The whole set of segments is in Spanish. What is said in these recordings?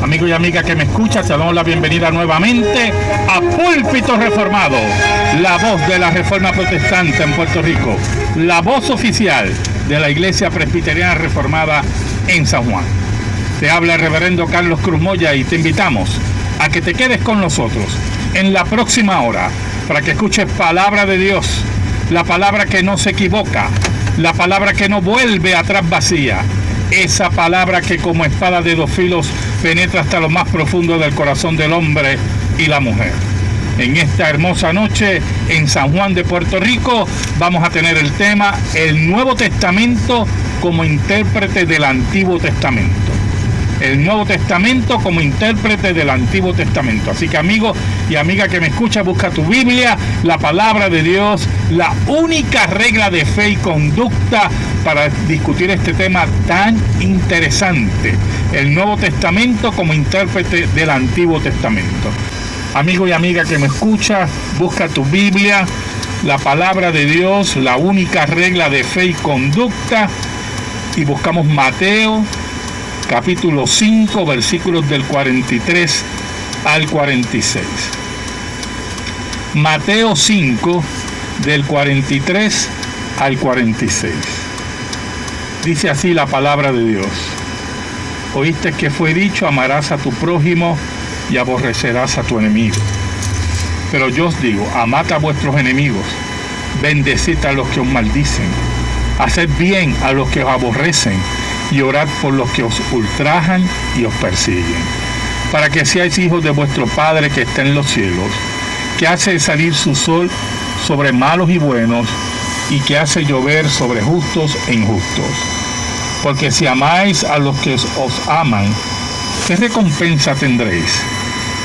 Amigo y amiga que me escucha, te damos la bienvenida nuevamente a Púlpito Reformado, la voz de la Reforma Protestante en Puerto Rico, la voz oficial de la Iglesia Presbiteriana Reformada en San Juan. Te habla el reverendo Carlos Cruz Moya y te invitamos a que te quedes con nosotros en la próxima hora para que escuches palabra de Dios, la palabra que no se equivoca, la palabra que no vuelve atrás vacía, esa palabra que como espada de dos filos penetra hasta lo más profundo del corazón del hombre y la mujer. En esta hermosa noche en San Juan de Puerto Rico vamos a tener el tema el Nuevo Testamento como intérprete del Antiguo Testamento. El Nuevo Testamento como intérprete del Antiguo Testamento. Así que amigo y amiga que me escucha, busca tu Biblia, la palabra de Dios, la única regla de fe y conducta para discutir este tema tan interesante. El Nuevo Testamento como intérprete del Antiguo Testamento. Amigo y amiga que me escucha, busca tu Biblia, la palabra de Dios, la única regla de fe y conducta, y buscamos Mateo capítulo 5, versículos del 43 al 46. Mateo 5, del 43 al 46. Dice así la palabra de Dios. Oíste que fue dicho, amarás a tu prójimo y aborrecerás a tu enemigo. Pero yo os digo, amad a vuestros enemigos, bendecid a los que os maldicen, haced bien a los que os aborrecen, y orad por los que os ultrajan y os persiguen, para que seáis hijos de vuestro Padre que está en los cielos, que hace salir su sol sobre malos y buenos, y que hace llover sobre justos e injustos. Porque si amáis a los que os aman, ¿qué recompensa tendréis?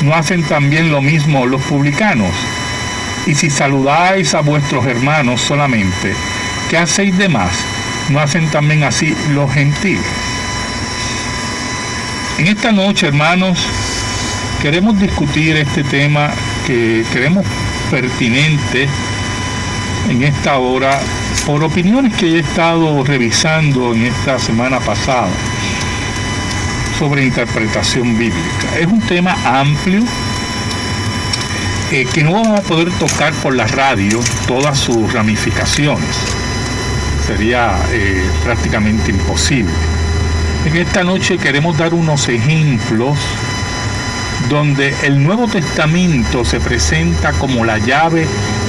¿No hacen también lo mismo los publicanos? Y si saludáis a vuestros hermanos solamente, ¿qué hacéis de más? ¿No hacen también así los gentiles? En esta noche, hermanos, queremos discutir este tema que creemos pertinente en esta hora por opiniones que he estado revisando en esta semana pasada sobre interpretación bíblica. Es un tema amplio que no vamos a poder tocar por la radio todas sus ramificaciones. Sería prácticamente imposible. En esta noche queremos dar unos ejemplos donde el Nuevo Testamento se presenta como la llave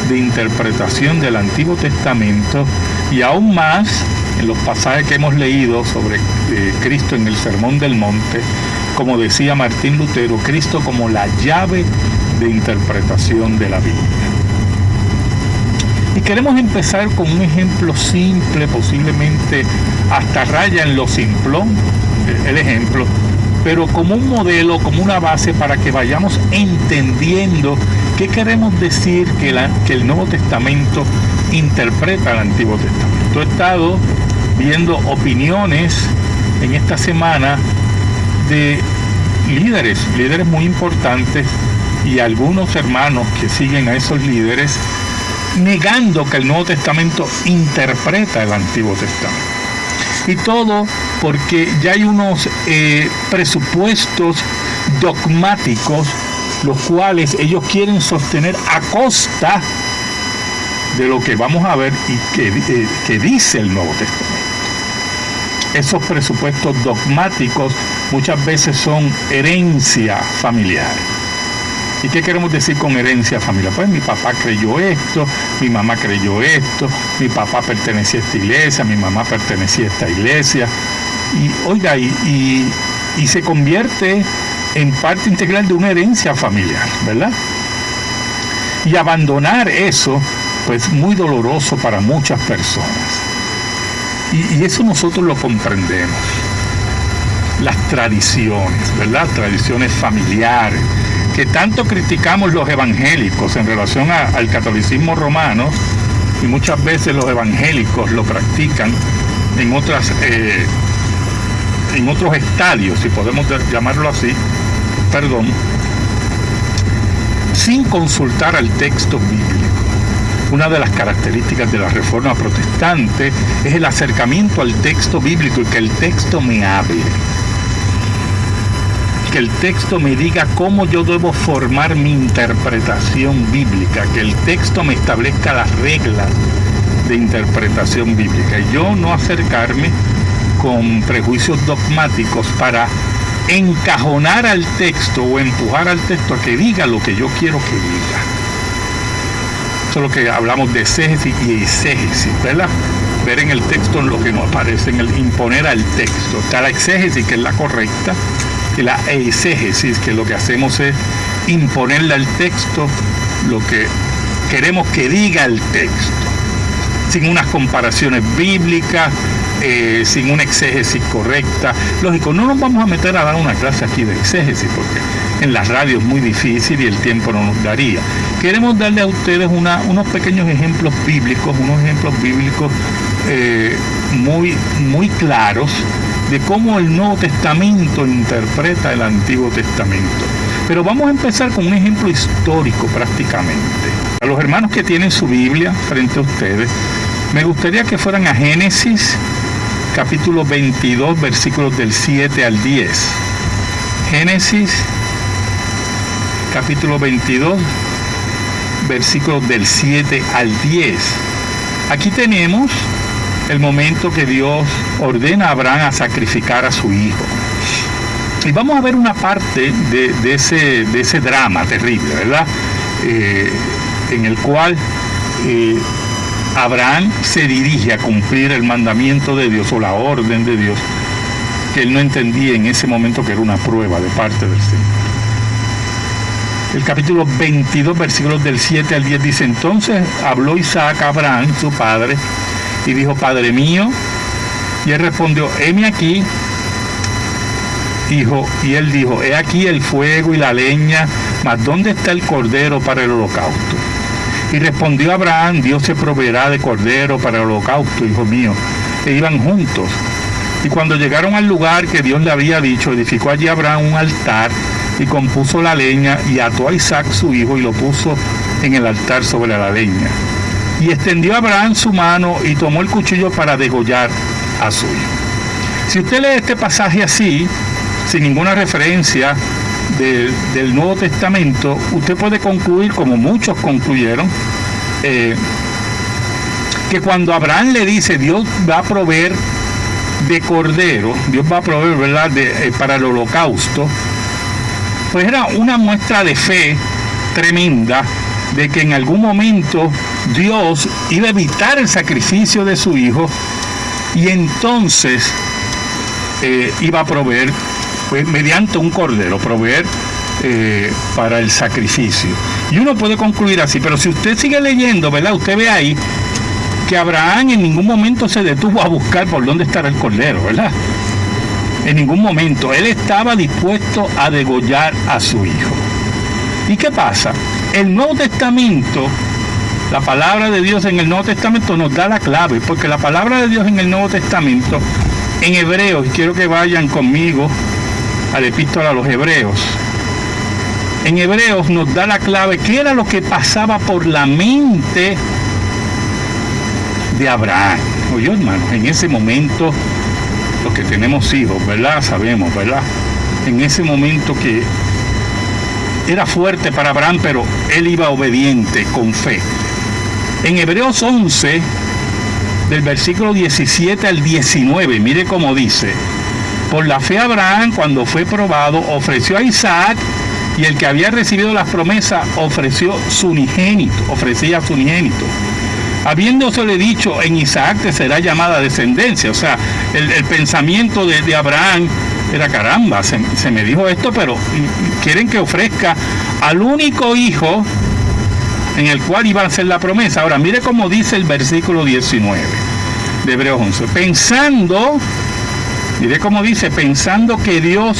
de interpretación del Antiguo Testamento, y aún más en los pasajes que hemos leído sobre Cristo en el Sermón del Monte, como decía Martín Lutero, Cristo como la llave de interpretación de la Biblia. Y queremos empezar con un ejemplo simple, posiblemente hasta raya en lo simplón, el ejemplo, pero como un modelo, como una base para que vayamos entendiendo qué queremos decir que el Nuevo Testamento interpreta al Antiguo Testamento. He estado viendo opiniones en esta semana de líderes muy importantes y algunos hermanos que siguen a esos líderes, negando que el Nuevo Testamento interpreta el Antiguo Testamento. Y todo porque ya hay unos presupuestos dogmáticos, los cuales ellos quieren sostener a costa de lo que vamos a ver y que dice el Nuevo Testamento. Esos presupuestos dogmáticos muchas veces son herencia familiar. ¿Y qué queremos decir con herencia familiar? Pues mi papá creyó esto, mi mamá creyó esto, mi papá pertenecía a esta iglesia, mi mamá pertenecía a esta iglesia. Y oiga, y se convierte en parte integral de una herencia familiar, ¿verdad? Y abandonar eso, pues muy doloroso para muchas personas. Y eso nosotros lo comprendemos. Las tradiciones, ¿verdad? Tradiciones familiares, que tanto criticamos los evangélicos en relación al catolicismo romano, y muchas veces los evangélicos lo practican en otros estadios, si podemos llamarlo así, sin consultar al texto bíblico. Una de las características de la Reforma Protestante es el acercamiento al texto bíblico y que el texto me hable. que el texto me diga cómo yo debo formar mi interpretación bíblica, que el texto me establezca las reglas de interpretación bíblica. Y yo no acercarme con prejuicios dogmáticos para encajonar al texto o empujar al texto a que diga lo que yo quiero que diga. Eso es lo que hablamos de exégesis y exégesis, ¿verdad? Ver en el texto lo que nos aparece, en el imponer al texto. Está la exégesis, que es la correcta, y la exégesis, que lo que hacemos es imponerle al texto lo que queremos que diga el texto, sin unas comparaciones bíblicas, sin una exégesis correcta. Lógico, no nos vamos a meter a dar una clase aquí de exégesis, porque en la radio es muy difícil y el tiempo no nos daría. Queremos darle a ustedes unos pequeños ejemplos bíblicos, muy claros de cómo el Nuevo Testamento interpreta el Antiguo Testamento. Pero vamos a empezar con un ejemplo histórico prácticamente. A los hermanos que tienen su Biblia frente a ustedes, me gustaría que fueran a Génesis, capítulo 22, versículos del 7 al 10. Génesis, capítulo 22, versículos del 7 al 10. Aquí tenemos el momento que Dios ordena a Abraham a sacrificar a su hijo. Y vamos a ver una parte de ese drama terrible, ¿verdad? En el cual Abraham se dirige a cumplir el mandamiento de Dios o la orden de Dios, que él no entendía en ese momento que era una prueba de parte del Señor. El capítulo 22, versículos del 7 al 10 dice: entonces habló Isaac a Abraham, su padre, y dijo: Padre mío. Y él respondió: heme aquí, hijo. Y él dijo: he aquí el fuego y la leña, mas ¿dónde está el cordero para el holocausto? Y respondió Abraham: Dios se proveerá de cordero para el holocausto, hijo mío. E iban juntos. Y cuando llegaron al lugar que Dios le había dicho, edificó allí Abraham un altar y compuso la leña y ató a Isaac su hijo y lo puso en el altar sobre la leña. Y extendió Abraham su mano y tomó el cuchillo para degollar a su hijo. Si usted lee este pasaje así, sin ninguna referencia del Nuevo Testamento, usted puede concluir, como muchos concluyeron, que cuando Abraham le dice Dios va a proveer de cordero, Dios va a proveer, ¿verdad?, para el holocausto, pues era una muestra de fe tremenda de que en algún momento Dios iba a evitar el sacrificio de su hijo y entonces iba a proveer, pues, mediante un cordero, proveer para el sacrificio. Y uno puede concluir así, pero si usted sigue leyendo, ¿verdad?, usted ve ahí que Abraham en ningún momento se detuvo a buscar por dónde estará el cordero, ¿verdad? En ningún momento. Él estaba dispuesto a degollar a su hijo. ¿Y qué pasa? El Nuevo Testamento, la palabra de Dios en el Nuevo Testamento nos da la clave, porque la palabra de Dios en el Nuevo Testamento, en Hebreos, y quiero que vayan conmigo a la epístola a los Hebreos, en Hebreos nos da la clave, qué era lo que pasaba por la mente de Abraham. Oye, hermanos, en ese momento, los que tenemos hijos, ¿verdad?, sabemos, ¿verdad?, en ese momento que era fuerte para Abraham, pero él iba obediente, con fe. En Hebreos 11, del versículo 17 al 19, mire cómo dice: por la fe Abraham, cuando fue probado, ofreció a Isaac, y el que había recibido las promesas ofrecía su unigénito. Habiéndosele dicho: en Isaac te será llamada descendencia. O sea, el pensamiento de Abraham era: caramba, se me dijo esto, pero quieren que ofrezca al único hijo en el cual iba a hacer la promesa. Ahora, mire cómo dice el versículo 19 de Hebreos 11. Mire cómo dice: pensando que Dios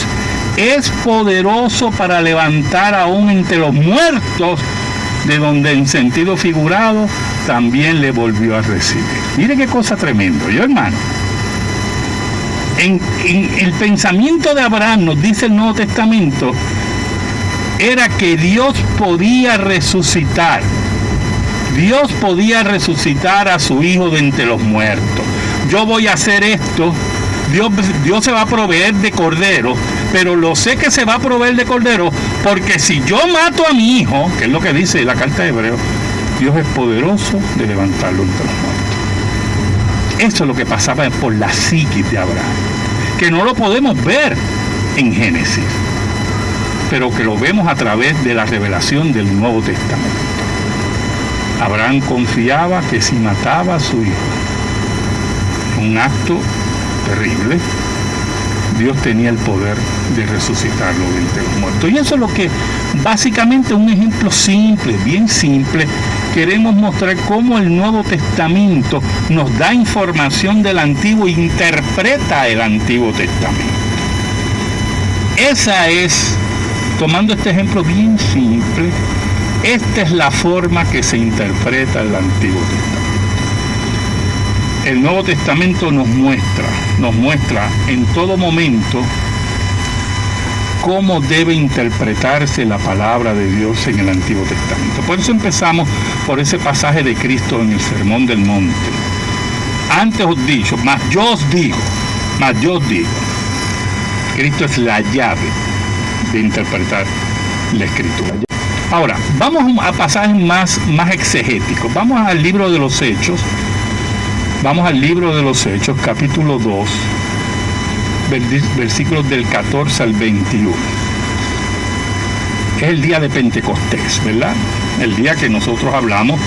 es poderoso para levantar aún entre los muertos, de donde en sentido figurado también le volvió a recibir. Mire qué cosa tremenda, yo, hermano. En el pensamiento de Abraham, nos dice el Nuevo Testamento, era que Dios podía resucitar. Dios podía resucitar a su hijo de entre los muertos. Yo voy a hacer esto. Dios se va a proveer de cordero, pero lo sé que se va a proveer de cordero, porque si yo mato a mi hijo, que es lo que dice la carta de Hebreos, Dios es poderoso de levantarlo entre los muertos. Eso es lo que pasaba por la psiquis de Abraham, que no lo podemos ver en Génesis, pero que lo vemos a través de la revelación del Nuevo Testamento. Abraham confiaba que si mataba a su hijo, un acto terrible, Dios tenía el poder de resucitarlo de entre los muertos. Y eso es lo que básicamente un ejemplo simple, bien simple. Queremos mostrar cómo el Nuevo Testamento nos da información del Antiguo e interpreta el Antiguo Testamento. Esa es, tomando este ejemplo bien simple, esta es la forma que se interpreta el Antiguo Testamento. El Nuevo Testamento nos muestra en todo momento cómo debe interpretarse la palabra de Dios en el Antiguo Testamento. Por eso empezamos por ese pasaje de Cristo en el Sermón del Monte. Antes os he dicho, mas yo os digo. Cristo es la llave de interpretar la Escritura. Ahora, vamos a pasajes más exegéticos. Vamos al libro de los Hechos. Capítulo 2, versículos del 14 al 21. Es el día de Pentecostés, ¿verdad? El día que nosotros hablamos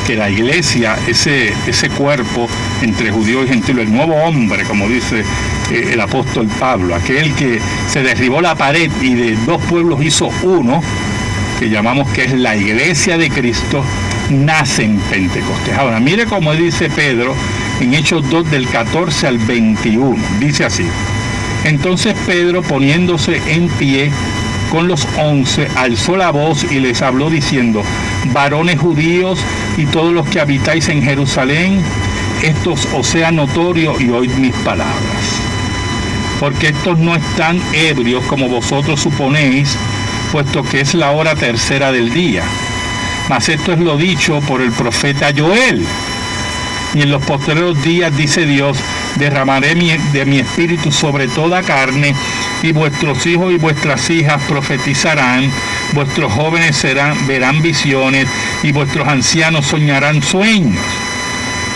que la iglesia, ese cuerpo entre judíos y gentiles, el nuevo hombre, como dice el apóstol Pablo, aquel que se derribó la pared y de dos pueblos hizo uno, que llamamos que es la iglesia de Cristo, nace en Pentecostés. Ahora, mire cómo dice Pedro en Hechos 2 del 14 al 21. Dice así: entonces Pedro, poniéndose en pie con los 11, alzó la voz y les habló diciendo: varones judíos y todos los que habitáis en Jerusalén, esto os sea notorio y oíd mis palabras. Porque estos no están ebrios como vosotros suponéis, puesto que es la hora tercera del día. Mas esto es lo dicho por el profeta Joel. Y en los postreros días, dice Dios, derramaré de mi espíritu sobre toda carne, y vuestros hijos y vuestras hijas profetizarán, vuestros jóvenes verán visiones, y vuestros ancianos soñarán sueños.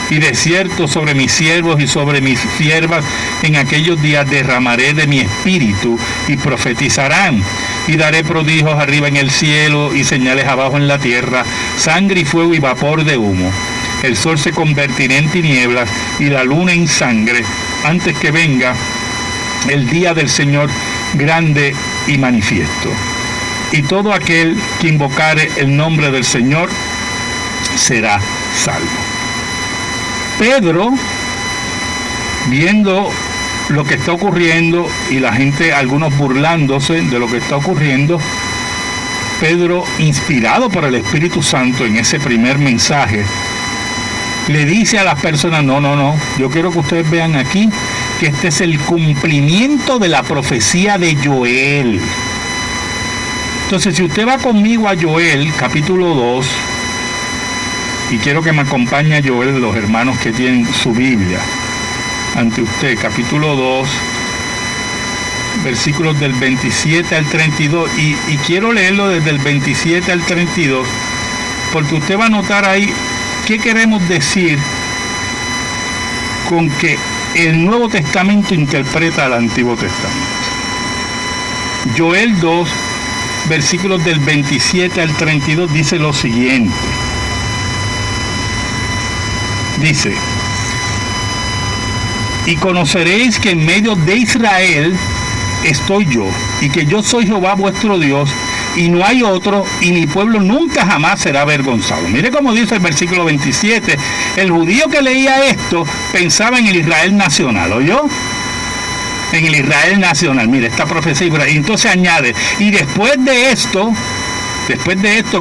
Y de cierto sobre mis siervos y sobre mis siervas en aquellos días derramaré de mi espíritu, y profetizarán. Y daré prodigios arriba en el cielo y señales abajo en la tierra, sangre y fuego y vapor de humo. El sol se convertirá en tinieblas y la luna en sangre, antes que venga el día del Señor grande y manifiesto. Y todo aquel que invocare el nombre del Señor será salvo. Pedro, viendo lo que está ocurriendo y la gente, algunos burlándose de lo que está ocurriendo, Pedro, inspirado por el Espíritu Santo en ese primer mensaje, le dice a las personas: no, yo quiero que ustedes vean aquí que este es el cumplimiento de la profecía de Joel. Entonces, si usted va conmigo a Joel, capítulo 2, y quiero que me acompañe a Joel, los hermanos que tienen su Biblia ante usted, capítulo 2, versículos del 27 al 32, y quiero leerlo desde el 27 al 32, porque usted va a notar ahí qué queremos decir con que el Nuevo Testamento interpreta al Antiguo Testamento. Joel 2, versículos del 27 al 32, dice lo siguiente. Dice: y conoceréis que en medio de Israel estoy yo, y que yo soy Jehová vuestro Dios, y no hay otro, y mi pueblo nunca jamás será avergonzado. Mire cómo dice el versículo 27. El judío que leía esto pensaba en el Israel nacional, ¿oyó? En el Israel nacional, mire esta profecía. Y entonces añade: y después de esto,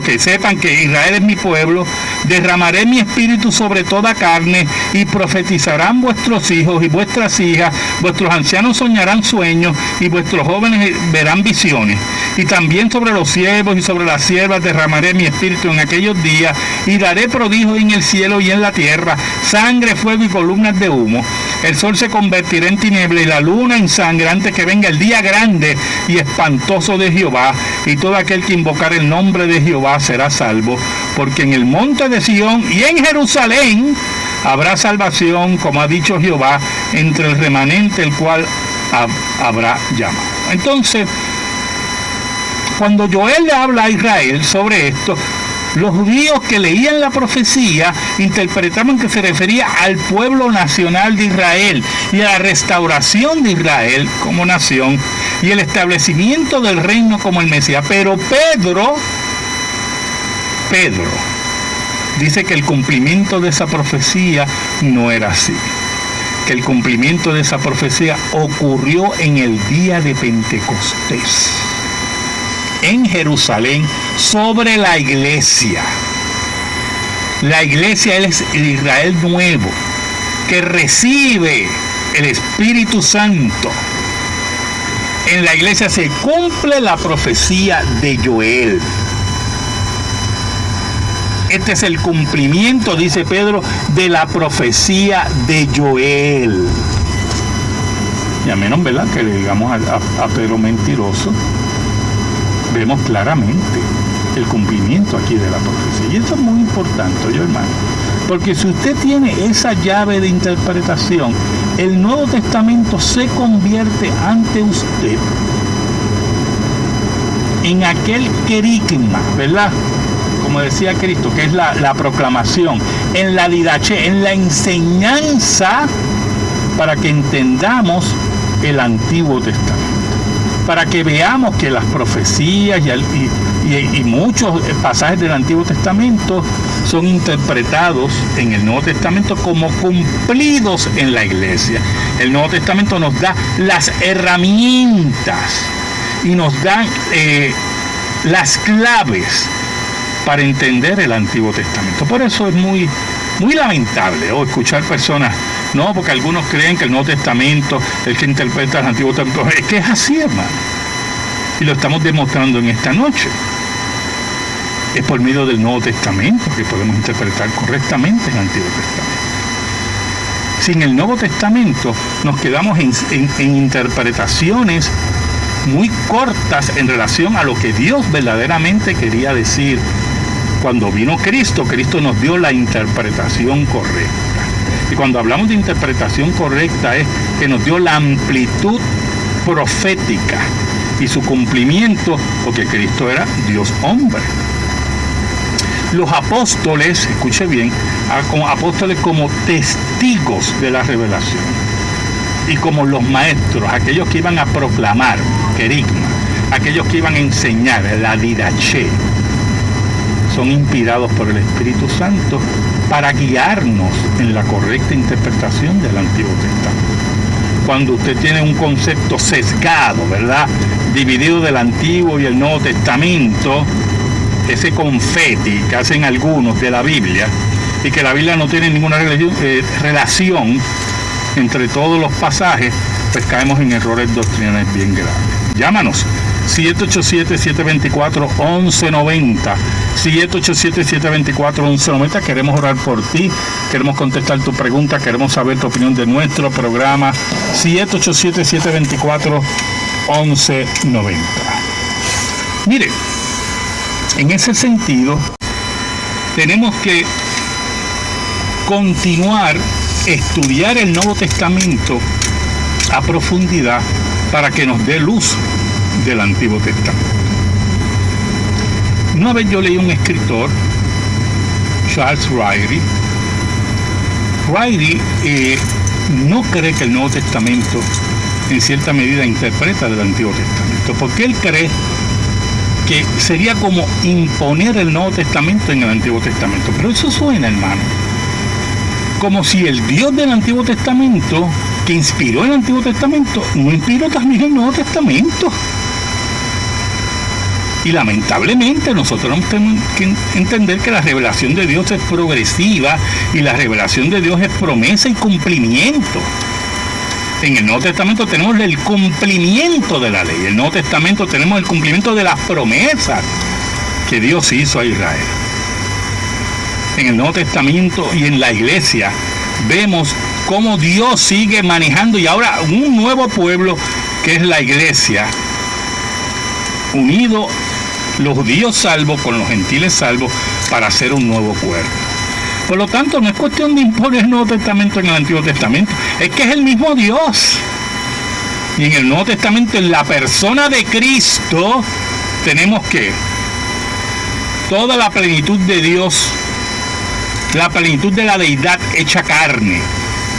que sepan que Israel es mi pueblo, derramaré mi espíritu sobre toda carne, y profetizarán vuestros hijos y vuestras hijas, vuestros ancianos soñarán sueños, y vuestros jóvenes verán visiones. Y también sobre los siervos y sobre las siervas derramaré mi espíritu en aquellos días, y daré prodigios en el cielo y en la tierra, sangre, fuego y columnas de humo. El sol se convertirá en tiniebla y la luna en sangre antes que venga el día grande y espantoso de Jehová, y todo aquel que invocar el nombre de Jehová será salvo, porque en el monte de Sión y en Jerusalén habrá salvación, como ha dicho Jehová, entre el remanente el cual habrá llamado. Entonces, cuando Joel le habla a Israel sobre esto, los judíos que leían la profecía interpretaban que se refería al pueblo nacional de Israel y a la restauración de Israel como nación y el establecimiento del reino como el Mesías. Pero Pedro dice que el cumplimiento de esa profecía no era así. Que el cumplimiento de esa profecía ocurrió en el día de Pentecostés, en Jerusalén, sobre la iglesia. La iglesia es el Israel nuevo, que recibe el Espíritu Santo. En la iglesia se cumple la profecía de Joel. Este es el cumplimiento, dice Pedro, de la profecía de Joel. Y a menos, ¿verdad?, que le digamos a Pedro mentiroso, vemos claramente el cumplimiento aquí de la profecía. Y esto es muy importante, yo hermano, porque si usted tiene esa llave de interpretación, el Nuevo Testamento se convierte ante usted en aquel querigma, ¿verdad?, como decía Cristo, que es la proclamación, en la didache, en la enseñanza, para que entendamos el Antiguo Testamento, para que veamos que las profecías y muchos pasajes del Antiguo Testamento son interpretados en el Nuevo Testamento como cumplidos en la iglesia. El Nuevo Testamento nos da las herramientas y nos da las claves para entender el Antiguo Testamento. Por eso es muy lamentable escuchar personas, no, porque algunos creen que el Nuevo Testamento es el que interpreta el Antiguo Testamento. Es que es así, hermano. Y lo estamos demostrando en esta noche. Es por medio del Nuevo Testamento que podemos interpretar correctamente el Antiguo Testamento. Sin el Nuevo Testamento nos quedamos en interpretaciones muy cortas en relación a lo que Dios verdaderamente quería decir. Cuando vino Cristo nos dio la interpretación correcta. Y cuando hablamos de interpretación correcta es que nos dio la amplitud profética y su cumplimiento, porque Cristo era Dios hombre. Los apóstoles, escuche bien, apóstoles como testigos de la revelación y como los maestros, aquellos que iban a proclamar, querigma, aquellos que iban a enseñar, la didache, son inspirados por el Espíritu Santo para guiarnos en la correcta interpretación del Antiguo Testamento. Cuando usted tiene un concepto sesgado, ¿verdad?, dividido del Antiguo y el Nuevo Testamento, ese confeti que hacen algunos de la Biblia, y que la Biblia no tiene ninguna relación entre todos los pasajes, pues caemos en errores doctrinales bien graves. Llámanos 787-724-1190, 787-724-1190. Queremos orar por ti, queremos contestar tu pregunta, queremos saber tu opinión de nuestro programa. 787-724-1190. Mire, en ese sentido tenemos que continuar, estudiar el Nuevo Testamento a profundidad para que nos dé luz del Antiguo Testamento. Una vez yo leí un escritor, Charles Ryrie. Ryrie no cree que el Nuevo Testamento en cierta medida interpreta del Antiguo Testamento, porque él cree que sería como imponer el Nuevo Testamento en el Antiguo Testamento. Pero eso suena, hermano, como si el Dios del Antiguo Testamento, que inspiró el Antiguo Testamento, no inspiró también el Nuevo Testamento. Y lamentablemente nosotros tenemos que entender que la revelación de Dios es progresiva y la revelación de Dios es promesa y cumplimiento. En el Nuevo Testamento tenemos el cumplimiento de la ley. En el Nuevo Testamento tenemos el cumplimiento de las promesas que Dios hizo a Israel. En el Nuevo Testamento y en la iglesia vemos cómo Dios sigue manejando y ahora un nuevo pueblo que es la iglesia, unido los judíos salvos con los gentiles salvos para hacer un nuevo pueblo. Por lo tanto, no es cuestión de imponer el Nuevo Testamento en el Antiguo Testamento, es que es el mismo Dios. Y en el Nuevo Testamento, en la persona de Cristo, tenemos que toda la plenitud de Dios, la plenitud de la deidad hecha carne,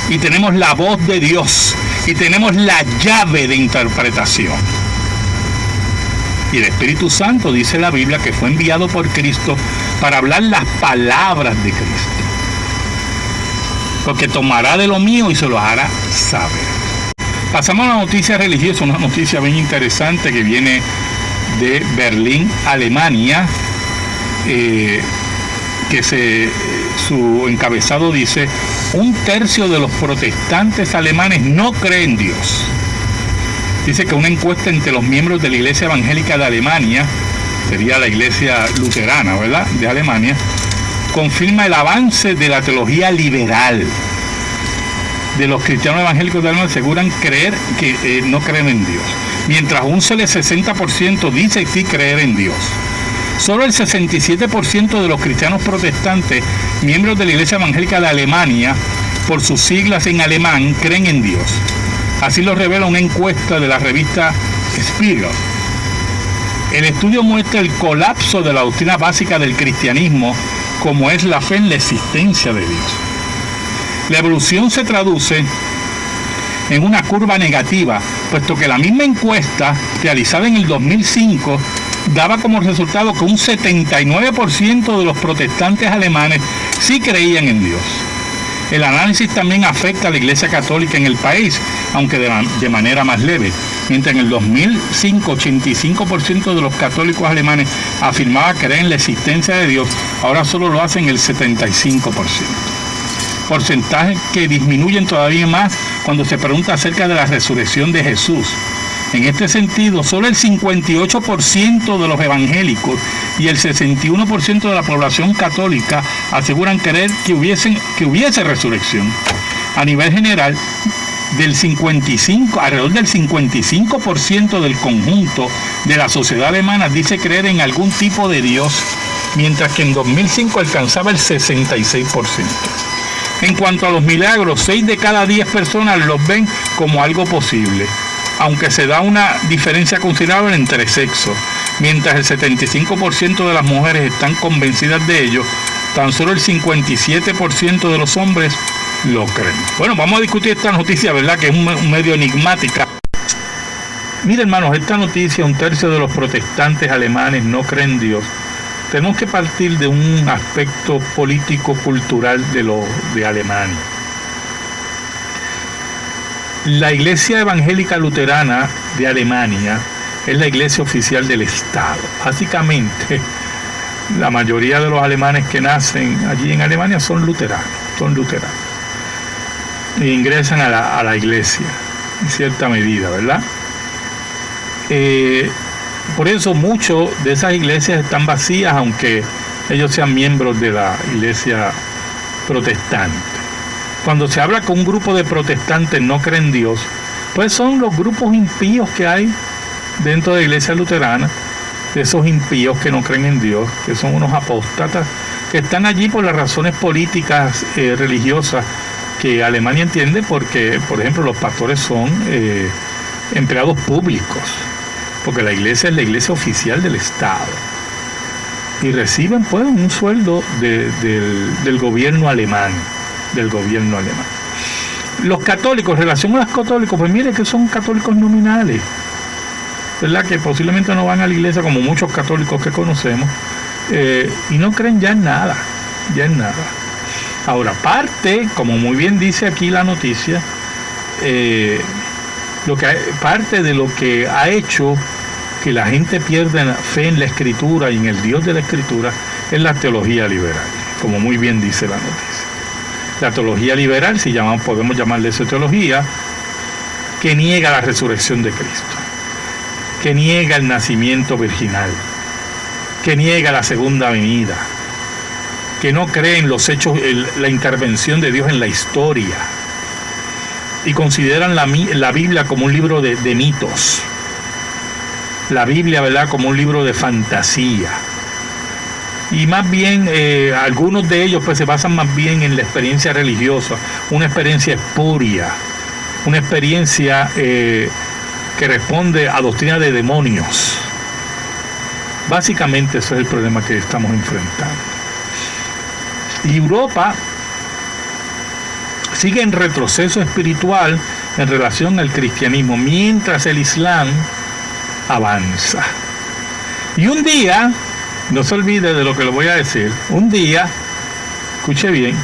y tenemos la voz de Dios, y tenemos la llave de interpretación. Y el Espíritu Santo, dice la Biblia, que fue enviado por Cristo para hablar las palabras de Cristo. Porque tomará de lo mío y se lo hará saber. Pasamos a la noticia religiosa, una noticia bien interesante que viene de Berlín, Alemania, su encabezado dice: 1/3 de los protestantes alemanes no creen en Dios. Dice que una encuesta entre los miembros de la Iglesia Evangélica de Alemania, sería la Iglesia Luterana, ¿verdad?, de Alemania, confirma el avance de la teología liberal. De los cristianos evangélicos de Alemania aseguran creer que no creen en Dios, mientras un 60% dice sí creer en Dios. Solo el 67% de los cristianos protestantes, miembros de la Iglesia Evangélica de Alemania, por sus siglas en alemán, creen en Dios. Así lo revela una encuesta de la revista Spiegel. El estudio muestra el colapso de la doctrina básica del cristianismo, como es la fe en la existencia de Dios. La evolución se traduce en una curva negativa, puesto que la misma encuesta realizada en el 2005 daba como resultado que un 79% de los protestantes alemanes sí creían en Dios. El análisis también afecta a la Iglesia Católica en el país, aunque de manera más leve. Mientras en el 2005 85% de los católicos alemanes afirmaba creer en la existencia de Dios, ahora solo lo hacen el 75%. Porcentajes que disminuyen todavía más cuando se pregunta acerca de la resurrección de Jesús. En este sentido, solo el 58% de los evangélicos y el 61% de la población católica aseguran creer que hubiese resurrección. A nivel general, alrededor del 55% del conjunto de la sociedad alemana dice creer en algún tipo de Dios, mientras que en 2005 alcanzaba el 66%. En cuanto a los milagros, 6 de cada 10 personas los ven como algo posible, aunque se da una diferencia considerable entre sexos. Mientras el 75% de las mujeres están convencidas de ello, tan solo el 57% de los hombres lo creen. Bueno, vamos a discutir esta noticia, ¿verdad?, que es medio enigmática. Miren, hermanos, esta noticia, 1/3 de los protestantes alemanes no creen en Dios. Tenemos que partir de un aspecto político-cultural de Alemania. La Iglesia Evangélica Luterana de Alemania es la iglesia oficial del Estado. Básicamente, la mayoría de los alemanes que nacen allí en Alemania son luteranos. E ingresan a la iglesia, en cierta medida, ¿verdad? Por eso muchas de esas iglesias están vacías, aunque ellos sean miembros de la iglesia protestante. Cuando se habla con un grupo de protestantes no creen en Dios, pues son los grupos impíos que hay dentro de la iglesia luterana, de esos impíos que no creen en Dios, que son unos apóstatas, que están allí por las razones políticas, religiosas, que Alemania entiende, porque, por ejemplo, los pastores son empleados públicos, porque la iglesia es la iglesia oficial del Estado, y reciben pues un sueldo del gobierno alemán. Los católicos, en relación a los católicos, pues mire que son católicos nominales, ¿verdad?, que posiblemente no van a la iglesia como muchos católicos que conocemos, y no creen ya en nada. Ahora, como muy bien dice aquí la noticia, parte de lo que ha hecho que la gente pierda fe en la Escritura y en el Dios de la Escritura es la teología liberal, como muy bien dice la noticia. La teología liberal, podemos llamarle eso teología, que niega la resurrección de Cristo, que niega el nacimiento virginal, que niega la segunda venida, que no cree en los hechos, la intervención de Dios en la historia, y consideran la Biblia como un libro de mitos, la Biblia, ¿verdad?, como un libro de fantasía. Y más bien, algunos de ellos pues se basan más bien en la experiencia religiosa, una experiencia espuria, una experiencia que responde a doctrina de demonios. Básicamente ese es el problema que estamos enfrentando. Y Europa sigue en retroceso espiritual en relación al cristianismo, mientras el Islam avanza. Y un día, no se olvide de lo que le voy a decir, un día, escuche bien,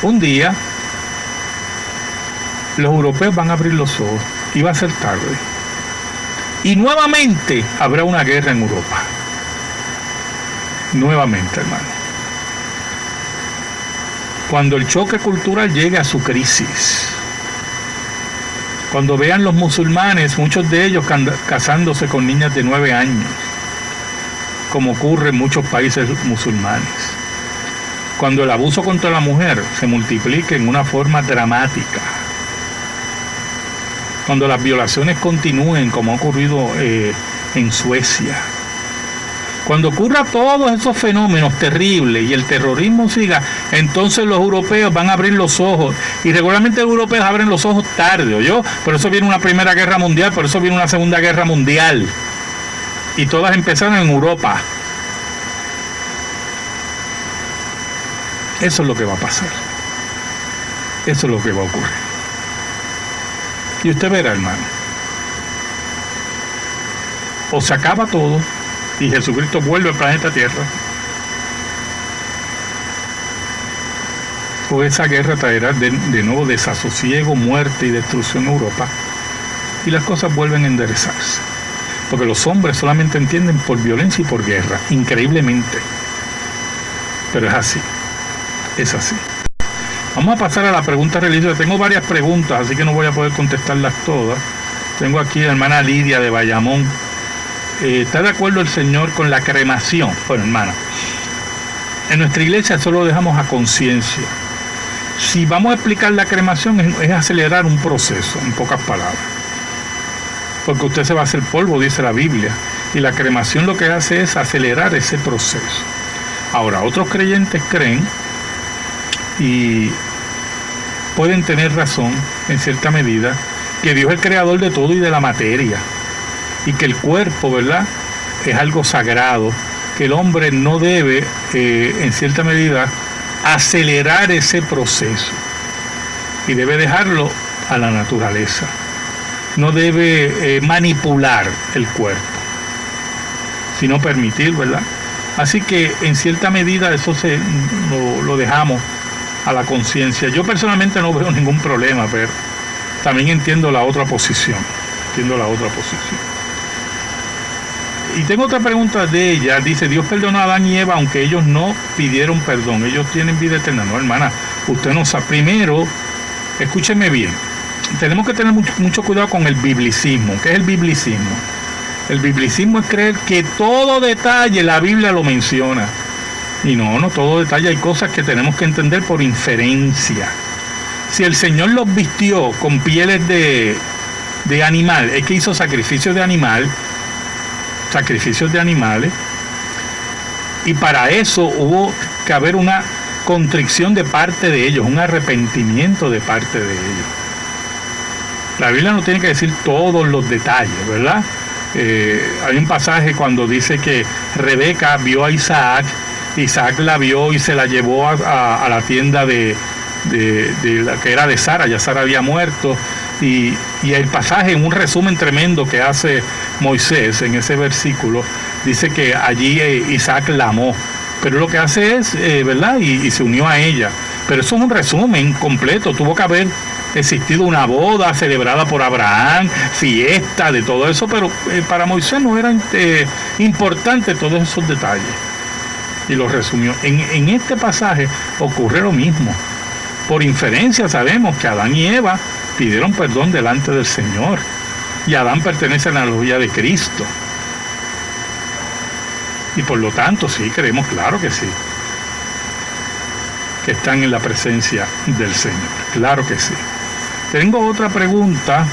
un día los europeos van a abrir los ojos y va a ser tarde. Y nuevamente habrá una guerra en Europa. Nuevamente, hermano. Cuando el choque cultural llegue a su crisis. Cuando vean los musulmanes, muchos de ellos casándose con niñas de 9 años, como ocurre en muchos países musulmanes. Cuando el abuso contra la mujer se multiplique en una forma dramática. Cuando las violaciones continúen, como ha ocurrido en Suecia. Cuando ocurra todos esos fenómenos terribles y el terrorismo siga, entonces los europeos van a abrir los ojos. Y regularmente los europeos abren los ojos tarde, ¿oyó? Por eso viene una primera guerra mundial, por eso viene una segunda guerra mundial. Y todas empezaron en Europa. Eso es lo que va a pasar. Eso es lo que va a ocurrir. Y usted verá, hermano. O se acaba todo y Jesucristo vuelve al planeta Tierra, o esa guerra traerá de nuevo desasosiego, muerte y destrucción en Europa, y las cosas vuelven a enderezarse, porque los hombres solamente entienden por violencia y por guerra, increíblemente, pero es así, es así. Vamos a pasar a la pregunta religiosa. Tengo varias preguntas, así que no voy a poder contestarlas todas. Tengo aquí a la hermana Lidia de Bayamón. ¿Está de acuerdo el Señor con la cremación? Bueno, hermana, en nuestra iglesia solo lo dejamos a conciencia. Si vamos a explicar la cremación, es acelerar un proceso, en pocas palabras. Porque usted se va a hacer polvo, dice la Biblia. Y la cremación lo que hace es acelerar ese proceso. Ahora, otros creyentes creen, y pueden tener razón en cierta medida, que Dios es el creador de todo y de la materia. Y que el cuerpo, ¿verdad?, es algo sagrado, que el hombre no debe, en cierta medida, acelerar ese proceso y debe dejarlo a la naturaleza. No debe manipular el cuerpo, sino permitir, ¿verdad? Así que, en cierta medida, eso lo dejamos a la conciencia. Yo personalmente no veo ningún problema, pero también entiendo la otra posición. Y tengo otra pregunta de ella. Dice, Dios perdonó a Adán y Eva aunque ellos no pidieron perdón. Ellos tienen vida eterna. No, hermana, usted no sabe. Primero, escúcheme bien. Tenemos que tener mucho cuidado con el biblicismo. ¿Qué es el biblicismo? El biblicismo es creer que todo detalle la Biblia lo menciona. Y no todo detalle. Hay cosas que tenemos que entender por inferencia. Si el Señor los vistió con pieles de animal, es que hizo sacrificios de animales, y para eso hubo que haber una contrición de parte de ellos, un arrepentimiento de parte de ellos. La Biblia no tiene que decir todos los detalles, ¿verdad? Hay un pasaje cuando dice que Rebeca vio a Isaac la vio y se la llevó a la tienda de la que era de Sara. Ya Sara había muerto, y el pasaje, en un resumen tremendo que hace Moisés en ese versículo, dice que allí Isaac la amó, pero lo que hace es, ¿verdad? Y se unió a ella, pero eso es un resumen completo. Tuvo que haber existido una boda celebrada por Abraham, fiesta, de todo eso, pero para Moisés no era importante todos esos detalles, y lo resumió. En este pasaje ocurre lo mismo. Por inferencia sabemos que Adán y Eva pidieron perdón delante del Señor. Y Adán pertenece a la analogía de Cristo. Y por lo tanto, sí, creemos, claro que sí, que están en la presencia del Señor. Claro que sí. Tengo otra pregunta.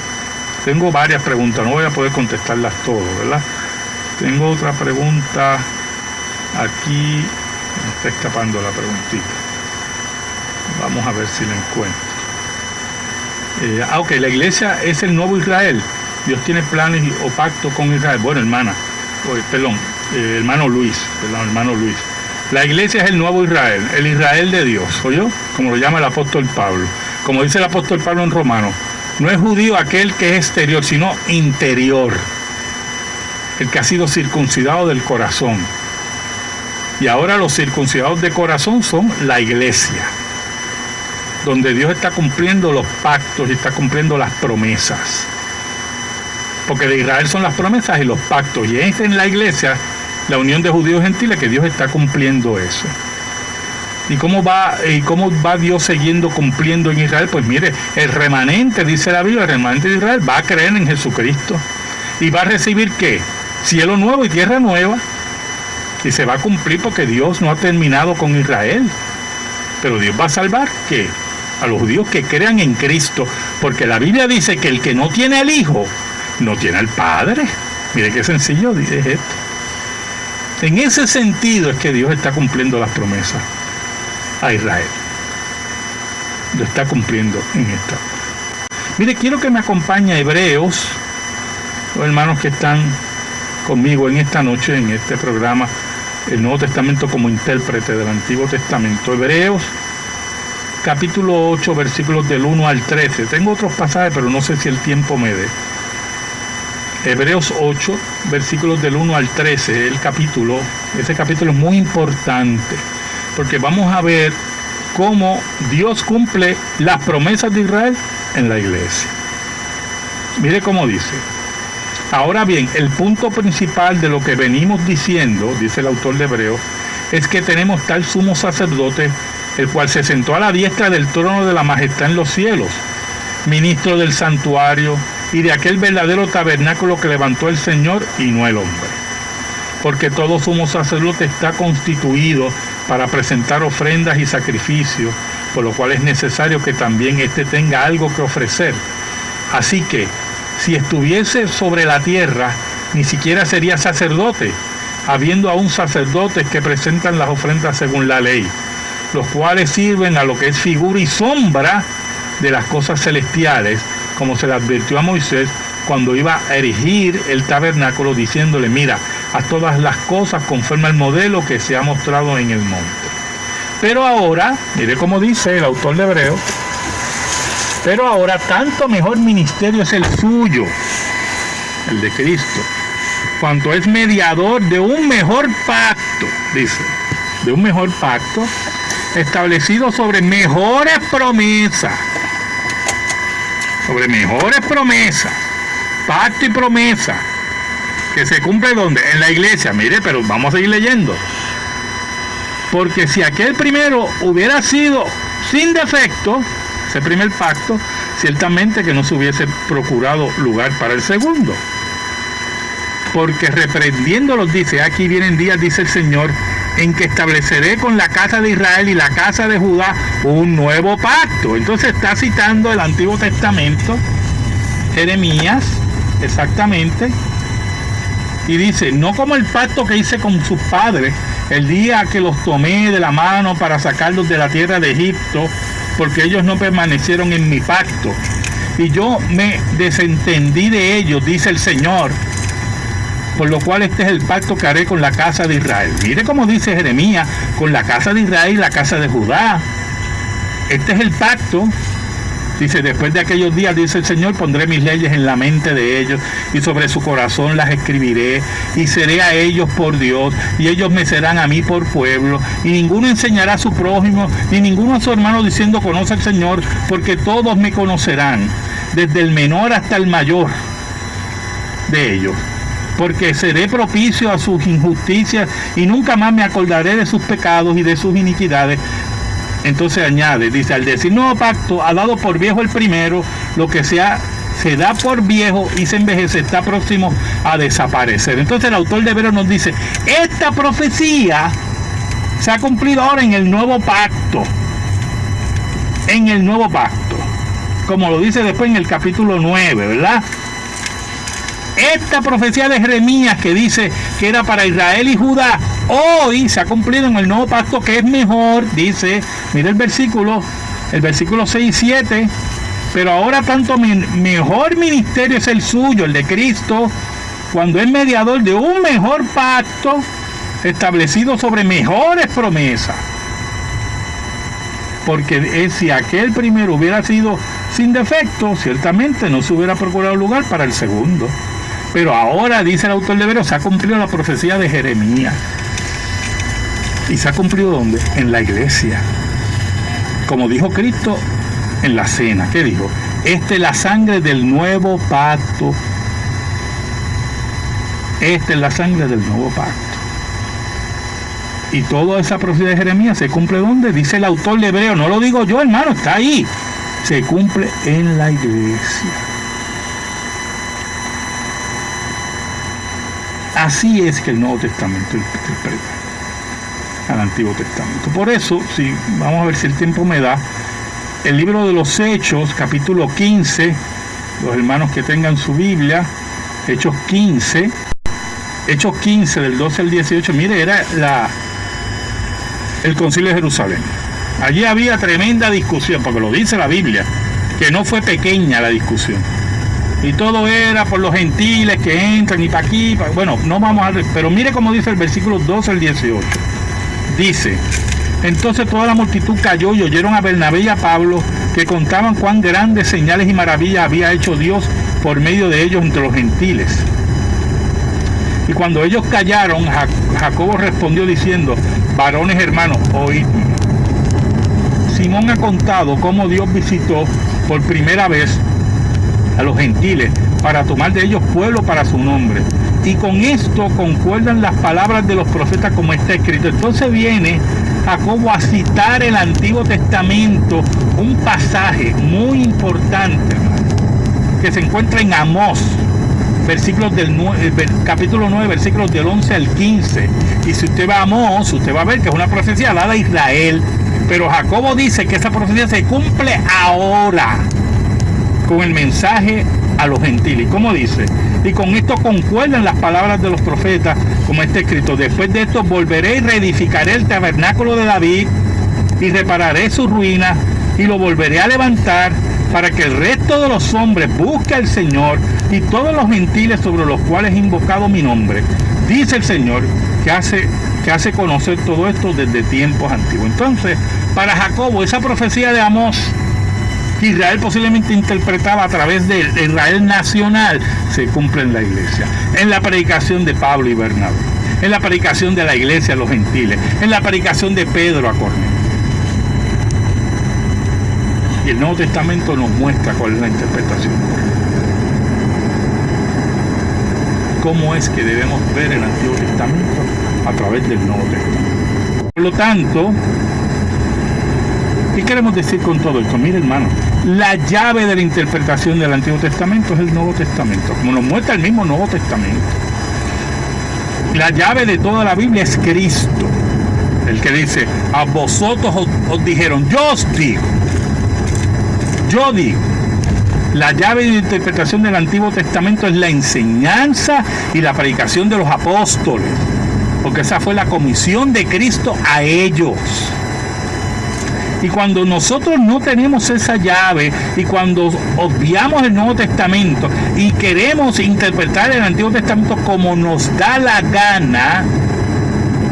Tengo varias preguntas. No voy a poder contestarlas todas, ¿verdad? Tengo otra pregunta. Aquí me está escapando la preguntita. Vamos a ver si la encuentro. Ok, la iglesia es el nuevo Israel. Dios tiene planes o pacto con Israel. Bueno, hermano Luis. La iglesia es el nuevo Israel, el Israel de Dios, ¿oyó? Como lo llama el apóstol Pablo. Como dice el apóstol Pablo en Romanos, no es judío aquel que es exterior, sino interior. El que ha sido circuncidado del corazón. Y ahora los circuncidados de corazón son la iglesia, donde Dios está cumpliendo los pactos y está cumpliendo las promesas. Porque de Israel son las promesas y los pactos. Y es en la iglesia, la unión de judíos y gentiles, que Dios está cumpliendo eso. ¿Y cómo va Dios siguiendo cumpliendo en Israel? Pues mire, el remanente, dice la Biblia, el remanente de Israel va a creer en Jesucristo. ¿Y va a recibir qué? Cielo nuevo y tierra nueva. Y se va a cumplir porque Dios no ha terminado con Israel. Pero Dios va a salvar, ¿qué? A los judíos que crean en Cristo. Porque la Biblia dice que el que no tiene al Hijo, no tiene al Padre. Mire qué sencillo dice esto. En ese sentido es que Dios está cumpliendo las promesas a Israel. Lo está cumpliendo en esta. Mire, quiero que me acompañe a Hebreos, los hermanos que están conmigo en esta noche, en este programa, el Nuevo Testamento como intérprete del Antiguo Testamento. Hebreos, capítulo 8, versículos del 1 al 13. Tengo otros pasajes, pero no sé si el tiempo me dé. Hebreos 8, versículos del 1 al 13, ese capítulo es muy importante, porque vamos a ver cómo Dios cumple las promesas de Israel en la iglesia. Mire cómo dice. Ahora bien, el punto principal de lo que venimos diciendo, dice el autor de Hebreos, es que tenemos tal sumo sacerdote, el cual se sentó a la diestra del trono de la majestad en los cielos, ministro del santuario y de aquel verdadero tabernáculo que levantó el Señor y no el hombre. Porque todo sumo sacerdote está constituido para presentar ofrendas y sacrificios, por lo cual es necesario que también éste tenga algo que ofrecer. Así que, si estuviese sobre la tierra, ni siquiera sería sacerdote, habiendo aún sacerdotes que presentan las ofrendas según la ley, los cuales sirven a lo que es figura y sombra de las cosas celestiales, como se le advirtió a Moisés cuando iba a erigir el tabernáculo, diciéndole, mira, haz todas las cosas conforme al modelo que se ha mostrado en el monte. Pero ahora, mire cómo dice el autor de Hebreos, pero ahora tanto mejor ministerio es el suyo, el de Cristo, cuanto es mediador de un mejor pacto, dice, de un mejor pacto, establecido sobre mejores promesas, pacto y promesa, que se cumple ¿dónde? En la iglesia. Mire, pero vamos a seguir leyendo. Porque si aquel primero hubiera sido sin defecto, ese primer pacto, ciertamente que no se hubiese procurado lugar para el segundo. Porque reprendiéndolos dice, aquí vienen días, dice el Señor, en que estableceré con la casa de Israel y la casa de Judá un nuevo pacto. Entonces está citando el Antiguo Testamento, Jeremías, exactamente, y dice, no como el pacto que hice con sus padres, el día que los tomé de la mano para sacarlos de la tierra de Egipto, porque ellos no permanecieron en mi pacto, y yo me desentendí de ellos, dice el Señor, por lo cual este es el pacto que haré con la casa de Israel. Mire cómo dice Jeremías, con la casa de Israel y la casa de Judá. Este es el pacto. Dice, después de aquellos días, dice el Señor, pondré mis leyes en la mente de ellos y sobre su corazón las escribiré y seré a ellos por Dios y ellos me serán a mí por pueblo y ninguno enseñará a su prójimo ni ninguno a su hermano diciendo conoce al Señor, porque todos me conocerán, desde el menor hasta el mayor de ellos. Porque seré propicio a sus injusticias y nunca más me acordaré de sus pecados y de sus iniquidades. Entonces añade, dice, al decir nuevo pacto, ha dado por viejo el primero, lo que se da por viejo y se envejece, está próximo a desaparecer. Entonces el autor de Hebreos nos dice, esta profecía se ha cumplido ahora en el nuevo pacto. En el nuevo pacto. Como lo dice después en el capítulo 9, ¿verdad? Esta profecía de Jeremías que dice que era para Israel y Judá, hoy se ha cumplido en el nuevo pacto, que es mejor, dice, mira el versículo 6 y 7, pero ahora tanto mejor ministerio es el suyo, el de Cristo, cuando es mediador de un mejor pacto establecido sobre mejores promesas. Porque si aquel primero hubiera sido sin defecto, ciertamente no se hubiera procurado lugar para el segundo. Pero ahora, dice el autor de Hebreos, se ha cumplido la profecía de Jeremías. ¿Y se ha cumplido dónde? En la iglesia. Como dijo Cristo en la cena. ¿Qué dijo? Esta es la sangre del nuevo pacto. Esta es la sangre del nuevo pacto. Y toda esa profecía de Jeremías se cumple ¿dónde? Dice el autor de Hebreos. No lo digo yo, hermano, está ahí. Se cumple en la iglesia. Así es que el Nuevo Testamento interpreta al Antiguo Testamento. Por eso, si vamos a ver si el tiempo me da, el libro de los Hechos, capítulo 15, los hermanos que tengan su Biblia, Hechos 15 del 12 al 18, mire, era el Concilio de Jerusalén. Allí había tremenda discusión, porque lo dice la Biblia, que no fue pequeña la discusión. Y todo era por los gentiles que entran y para aquí, bueno, no vamos a ver, pero mire cómo dice el versículo 12 al 18. Dice, entonces toda la multitud cayó y oyeron a Bernabé y a Pablo, que contaban cuán grandes señales y maravillas había hecho Dios por medio de ellos entre los gentiles. Y cuando ellos callaron, Jacobo respondió diciendo, varones hermanos, oídme. Simón ha contado cómo Dios visitó por primera vez a los gentiles para tomar de ellos pueblo para su nombre. Y con esto concuerdan las palabras de los profetas como está escrito. Entonces viene Jacobo a citar el Antiguo Testamento, un pasaje muy importante, hermano, que se encuentra en Amós, capítulo 9, versículos del 11 al 15. Y si usted va a Amós, usted va a ver que es una profecía dada a Israel. Pero Jacobo dice que esa profecía se cumple ahora con el mensaje a los gentiles. ¿Cómo dice? Y con esto concuerdan las palabras de los profetas, como está escrito. Después de esto volveré y reedificaré el tabernáculo de David y repararé su ruina y lo volveré a levantar para que el resto de los hombres busque al Señor y todos los gentiles sobre los cuales he invocado mi nombre. Dice el Señor que hace conocer todo esto desde tiempos antiguos. Entonces, para Jacobo, esa profecía de Amós, que Israel posiblemente interpretaba a través de Israel nacional, se cumple en la iglesia, en la predicación de Pablo y Bernabé, en la predicación de la iglesia a los gentiles, en la predicación de Pedro a Cornelio. Y el Nuevo Testamento nos muestra cuál es la interpretación correcta. Cómo es que debemos ver el Antiguo Testamento a través del Nuevo Testamento. Por lo tanto, ¿qué queremos decir con todo esto? Mire, hermano, la llave de la interpretación del Antiguo Testamento es el Nuevo Testamento, como nos muestra el mismo Nuevo Testamento. La llave de toda la Biblia es Cristo, el que dice, a vosotros os dijeron, yo os digo, yo digo. La llave de interpretación del Antiguo Testamento es la enseñanza y la predicación de los apóstoles, porque esa fue la comisión de Cristo a ellos. Y cuando nosotros no tenemos esa llave y cuando obviamos el Nuevo Testamento y queremos interpretar el Antiguo Testamento como nos da la gana,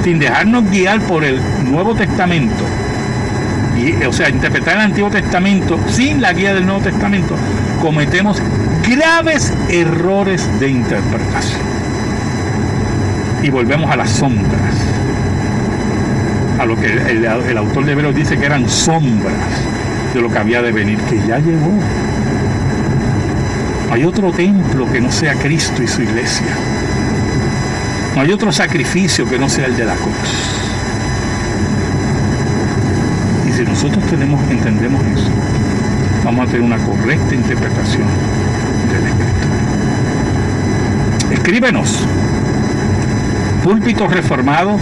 sin dejarnos guiar por el Nuevo Testamento, o sea, interpretar el Antiguo Testamento sin la guía del Nuevo Testamento, cometemos graves errores de interpretación. Y volvemos a las sombras, a lo que el autor de Hebreos dice que eran sombras de lo que había de venir, que ya llegó. No hay otro templo que no sea Cristo y su iglesia. No hay otro sacrificio que no sea el de la cruz. Y si si nosotros entendemos eso, vamos a tener una correcta interpretación del escrito. Escríbenos. Púlpito Reformado,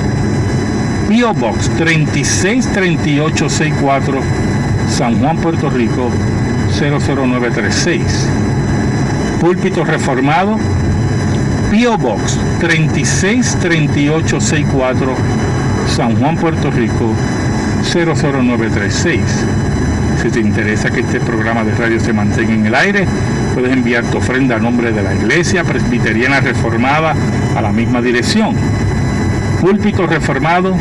P.O. Box 363864, San Juan, Puerto Rico 00936. Púlpito Reformado, P.O. Box 363864, San Juan, Puerto Rico 00936. Si te interesa que este programa de radio se mantenga en el aire, puedes enviar tu ofrenda a nombre de la Iglesia Presbiteriana Reformada a la misma dirección. Púlpito Reformado,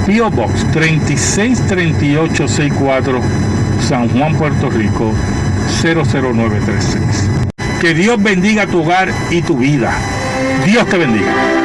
P.O. Box 363864, San Juan, Puerto Rico 00936. Que Dios bendiga tu hogar y tu vida. Dios te bendiga.